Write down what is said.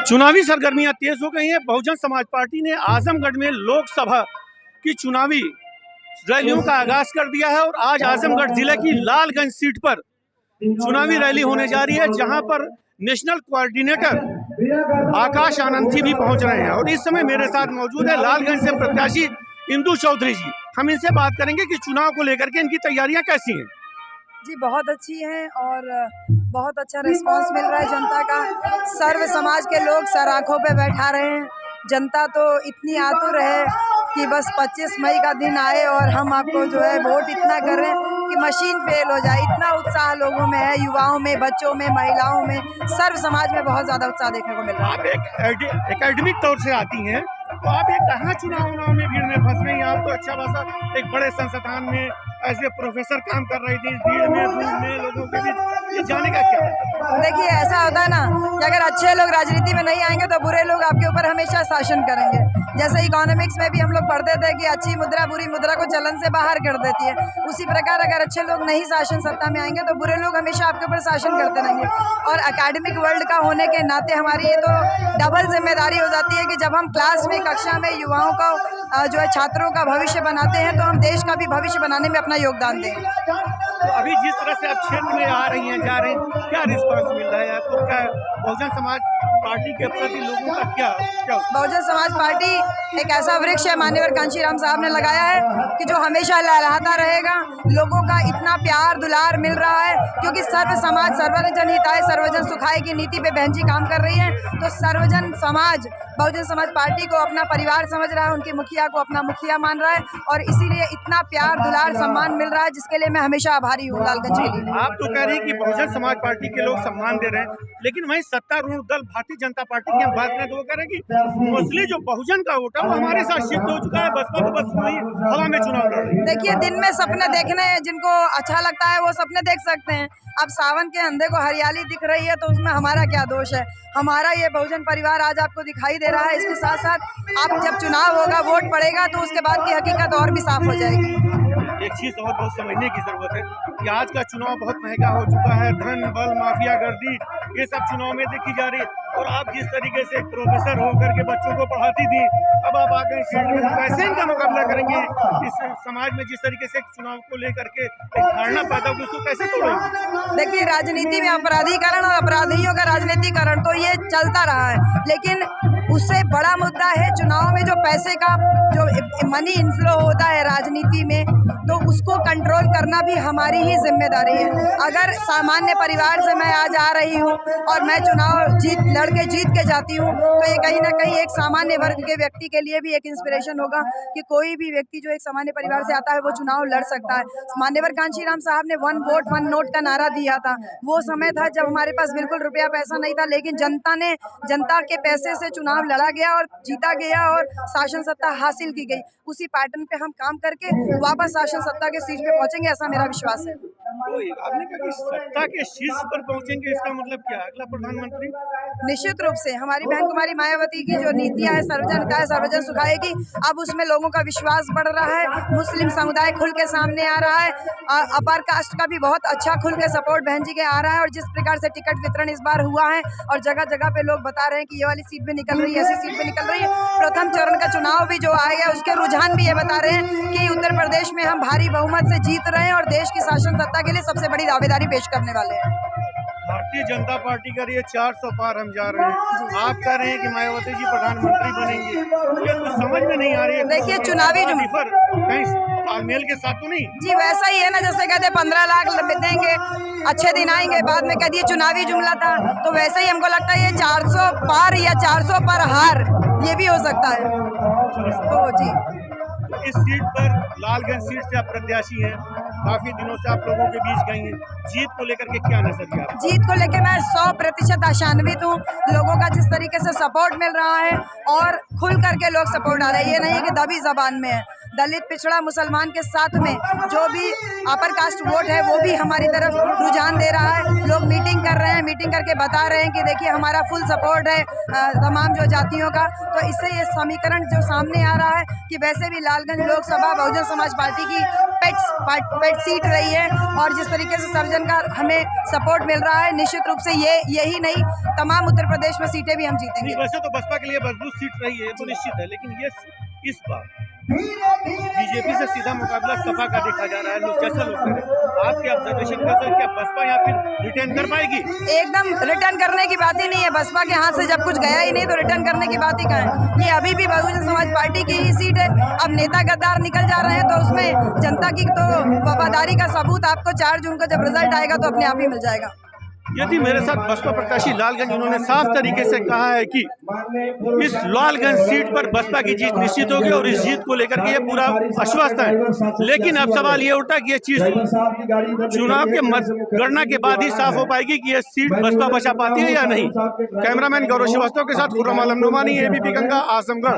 चुनावी सरगर्मियां तेज हो गई हैं। बहुजन समाज पार्टी ने आजमगढ़ में लोकसभा की चुनावी रैलियों का आगाज कर दिया है और आज आजमगढ़ जिले की लालगंज सीट पर चुनावी रैली होने जा रही है, जहां पर नेशनल कोऑर्डिनेटर आकाश आनंद जी भी पहुंच रहे हैं और इस समय मेरे साथ मौजूद है लालगंज से प्रत्याशी इंदु चौधरी जी। हम इनसे बात करेंगे कि चुनाव को लेकर के इनकी तैयारियां कैसी हैं। जी बहुत अच्छी हैं और बहुत अच्छा रिस्पांस मिल रहा है जनता का। सर्व समाज के लोग सर आँखों पे बैठा रहे हैं। जनता तो इतनी आतुर है कि बस 25 मई का दिन आए और हम आपको जो है वोट इतना कर रहे हैं कि मशीन फेल हो जाए। इतना उत्साह लोगों में है, युवाओं में, बच्चों में, महिलाओं में, सर्व समाज में बहुत ज़्यादा उत्साह देखने को मिल रहा है। आप एक एकेडमिक तौर से आती हैं, तो आप ये कहाँ चुनाव में भीड़ में फंस गई? आप तो अच्छा खासा एक बड़े संस्थान में ऐसे प्रोफेसर काम कर रही थी, भीड़ में धूप में लोगों के बीच, ये जाने का क्या है? देखिए ऐसा होता है ना कि अगर अच्छे लोग राजनीति में नहीं आएंगे तो बुरे लोग आपके ऊपर हमेशा शासन करेंगे। जैसे इकोनॉमिक्स में भी हम लोग पढ़ते थे कि अच्छी मुद्रा बुरी मुद्रा को चलन से बाहर कर देती है, उसी प्रकार अगर अच्छे लोग नहीं शासन सत्ता में आएंगे तो बुरे लोग हमेशा आपके ऊपर शासन करते रहेंगे। और एकेडमिक वर्ल्ड का होने के नाते हमारी ये तो डबल जिम्मेदारी हो जाती है कि जब हम क्लास में, कक्षा में युवाओं का जो है छात्रों का भविष्य बनाते हैं तो हम देश का भी भविष्य बनाने में अपना योगदान दें। तो अभी जिस तरह से आप क्षेत्र में आ रही हैं, जा रहे हैं, क्या रिस्पांस मिल रहा है आपको? क्या बहुजन समाज पार्टी के प्रति लोगों का क्या? बहुजन समाज पार्टी एक ऐसा वृक्ष है माननीय कांशीराम साहब ने लगाया है कि जो हमेशा लहराता रहेगा। लोगों का इतना प्यार दुलार मिल रहा है क्योंकि सर्व समाज सर्वजन हिताय सर्वजन सुखाय की नीति पे बहन जी काम कर रही है। तो सर्वजन समाज बहुजन समाज पार्टी को अपना परिवार समझ रहा है, उनके मुखिया को अपना मुखिया मान रहा है और इसीलिए इतना प्यार दुलार सम्मान मिल रहा है, जिसके लिए मैं हमेशा आभारी हूँ लालगंज के लिए। आप तो कह रही हैं कि बहुजन समाज पार्टी के लोग सम्मान दे रहे हैं, लेकिन वहीं सत्तारूढ़ दल भारतीय जनता पार्टी की हम बात करें तो वो कह रहे हैं कि मोस्टली जो बहुजन का वोट है वो हमारे साथ शिफ्ट हो चुका है, बसपा तो बस वही हवा में चुनाव लड़ रही है। देखिए दिन में सपने देखने जिनको अच्छा लगता है वो सपने देख सकते हैं। अब सावन के अंधे को हरियाली दिख रही है तो उसमें हमारा क्या दोष है? हमारा ये बहुजन परिवार आज आपको दिखाई दे रहा है। इसके साथ साथ आप जब चुनाव होगा, वोट पड़ेगा तो उसके बाद की हकीकत और भी साफ हो जाएगी। एक चीज और बहुत समझने की जरूरत है कि आज का चुनाव बहुत महंगा हो चुका है। धन बल माफिया गर्दी ये सब चुनाव में देखी जा रही है और आप जिस तरीके से एक प्रोफेसर होकर के बच्चों को पढ़ाती थी, अब आप आगे फील्ड में कैसे इनका मुकाबला करेंगे? इस समाज में जिस तरीके से चुनाव को लेकर के एक धारणा पैदा होगी उसको कैसे तोड़ेंगे? देखिए राजनीति में अपराधीकरण और अपराधियों का राजनीतिकरण तो ये चलता रहा है, लेकिन उससे बड़ा मुद्दा है चुनाव में जो पैसे का जो मनी इनफ्लो होता है राजनीति में, तो उसको कंट्रोल करना भी हमारी ही जिम्मेदारी है। अगर सामान्य परिवार से मैं आज आ रही हूँ और मैं चुनाव जीत के जाती हूँ तो ये कहीं ना कहीं एक सामान्य वर्ग के व्यक्ति के लिए भी एक इंस्पिरेशन होगा कि कोई भी व्यक्ति जो एक सामान्य परिवार से आता है वो चुनाव लड़ सकता है। माननीय कांशीराम साहब ने 1 वोट 1 नोट का नारा दिया था। वो समय था जब हमारे पास बिल्कुल रुपया पैसा नहीं था, लेकिन जनता के पैसे से चुनाव लड़ा गया और जीता गया और शासन सत्ता हासिल की गई। उसी पैटर्न पे हम काम करके वापस शासन सत्ता के शीर्ष पे पहुंचेंगे, ऐसा मेरा विश्वास है। तो आपने कहा कि सत्ता के शीर्ष पर पहुंचेंगे, इसका मतलब क्या? अगला प्रधानमंत्री? निश्चित रूप से हमारी बहन कुमारी मायावती की जो नीतियां है सर्वजन हिताय सर्वजन सुखाय की, अब उसमें लोगों का विश्वास बढ़ रहा है। मुस्लिम समुदाय खुल के सामने आ रहा है, अपर कास्ट का भी बहुत अच्छा खुल के सपोर्ट बहन जी के आ रहा है और जिस प्रकार से टिकट वितरण इस बार हुआ है और जगह जगह पे लोग बता रहे हैं कि ये वाली सीट पे निकल रही है, ऐसी सीट पे निकल रही है। प्रथम चरण का चुनाव भी जो आएगा उसके रुझान भी ये बता रहे हैं कि उत्तर प्रदेश में हम भारी बहुमत से जीत रहे हैं और देश की शासन सत्ता के लिए सबसे बड़ी दावेदारी पेश करने वाले हैं। भारतीय जनता पार्टी कर रही है 400 पार हम जा रहे हैं, आप कह रहे हैं कि मायावती जी प्रधानमंत्री बनेंगे, ये कुछ समझ में नहीं आ रही है। देखिए चुनावी कहीं तालमेल के साथ तो नहीं? जी वैसा ही है ना, जैसे कहते 15 लाख देंगे, अच्छे दिन आएंगे, बाद में कह दिए चुनावी जुमला था, तो वैसे ही हमको लगता है ये 400 पार या 400 पर हार ये भी हो सकता है। तो जी इस सीट पर लालगंज सीट से आप प्रत्याशी हैं, काफी दिनों से आप लोगों के बीच गई हैं, जीत को लेकर के क्या नजरिया? जीत को लेकर मैं 100% आशान्वित हूँ। लोगों का जिस तरीके से सपोर्ट मिल रहा है और खुल करके लोग सपोर्ट आ रहे हैं, ये नहीं कि दबी जबान में है। दलित, पिछड़ा, मुसलमान के साथ में जो भी अपर कास्ट वोट है वो भी हमारी तरफ रुझान दे रहा है। लोग मीटिंग कर रहे हैं, मीटिंग करके बता रहे हैं कि देखिए हमारा फुल सपोर्ट है तमाम जो जातियों का। तो इससे ये समीकरण जो सामने आ रहा है कि वैसे भी लालगंज लोकसभा बहुजन समाज पार्टी की पेट सीट रही है और जिस तरीके से सर्जन का हमें सपोर्ट मिल रहा है, निश्चित रूप से यही नहीं तमाम उत्तर प्रदेश में सीटें भी हम जीतेंगे। वैसे तो बसपा के लिए मजबूत सीट रही है, ये तो निश्चित है, लेकिन ये इस बार बीजेपी से सीधा मुकाबला सपा का देखा जा रहा है। लोग जैसा लोग करें, आपके ऑब्जर्वेशन कैसे, क्या बसपा या फिर रिटर्न कर पाएगी? एकदम रिटर्न करने की बात ही नहीं है। बसपा के हाथ से जब कुछ गया ही नहीं तो रिटर्न करने की बात ही कहाँ है। ये अभी भी बहुजन समाज पार्टी की ही सीट है। अब नेता गद्दार निकल जा रहे हैं तो उसमें जनता की तो वफादारी का सबूत आपको 4 जून को जब रिजल्ट आएगा तो अपने आप ही मिल जाएगा। यदि मेरे साथ बसपा प्रत्याशी लालगंज, उन्होंने साफ तरीके से कहा है कि इस लालगंज सीट पर बसपा की जीत निश्चित होगी और इस जीत को लेकर के ये पूरा आश्वस्त है। लेकिन अब सवाल ये उठा कि ये चीज चुनाव के मतगणना के बाद ही साफ हो पाएगी कि ये सीट बसपा बचा पाती है या नहीं। कैमरामैन गौरव श्रीवास्तव के साथ खुर्रम आलम नुमानी, ABP गंगा, आजमगढ़।